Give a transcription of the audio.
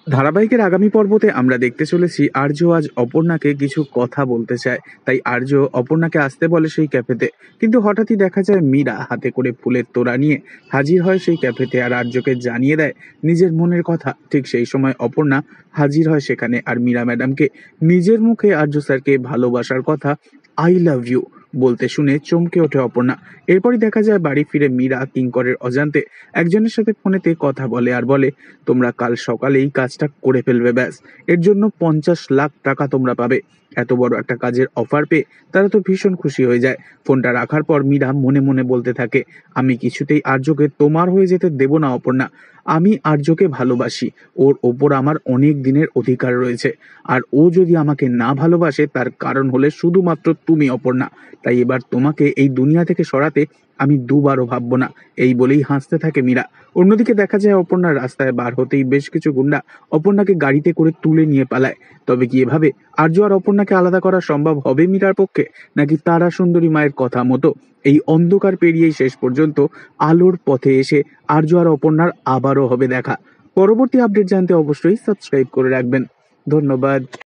ধারাবাহিকের আগামী পর্বতে আমরা দেখতে চলেছি আর্য আজ অপর্ণাকে কিছু কথা বলতে চায়। তাই আর্য অপর্ণাকে আসতে বলে সেই ক্যাফেতে। কিন্তু হঠাৎই দেখা যায় মীরা হাতে করে ফুলের তোড়া নিয়ে হাজির হয় সেই ক্যাফেতে আর আর্যকে জানিয়ে দেয় নিজের মনের কথা। ঠিক সেই সময় অপর্ণা হাজির হয় সেখানে আর মীরা ম্যাডামকে নিজের মুখে আর্য স্যারকে ভালোবাসার কথা আই লাভ ইউ বলতে শুনে চমকে ওঠে অপর্ণা। এরপরই দেখা যায় বাড়ি ফিরে মীরা কিঙ্করের অজান্তে একজনের সাথে ফোনেতে কথা বলে আর বলে, তোমরা কাল সকালেই কাজটা করে ফেলবে, ব্যাস। এর জন্য 50 লাখ টাকা তোমরা পাবে। এত বড় একটা কাজের অফার পেয়ে তারা তো ভীষণ খুশি হয়ে যায়। ফোনটা রাখার পর মীরা মনে মনে বলতে থাকে, আমি কিছুতেই আর্যকে তোমার হয়ে যেতে দেব না অপর্ণা। আমি আর্যকে ভালোবাসি, ওর ওপর আমার অনেক দিনের অধিকার রয়েছে। আর ও যদি আমাকে না ভালোবাসে তার কারণ হলে শুধুমাত্র তুমি অপর্ণা। তাই এবার তোমাকে এই দুনিয়া থেকে সরাতে আমি দুবারও ভাববো না। এই বলেই হাসতে থাকে মীরা। অন্যদিকে দেখা যায় অপর্ণার রাস্তায় বার হতেই বেশ কিছু গুন্ডা অপর্ণাকে গাড়িতে করে তুলে নিয়ে পালায়। তবে কি এভাবে আর্য আর অপর্ণাকে আলাদা করা সম্ভব হবে মীরার পক্ষে, নাকি তারা সুন্দরী মায়ের কথা মতো এই অন্ধকার পেরিয়েই শেষ পর্যন্ত আলোর পথে এসে আর্য আর অপর্ণার আবারও হবে দেখা? পরবর্তী আপডেট জানতে অবশ্যই সাবস্ক্রাইব করে রাখবেন। ধন্যবাদ।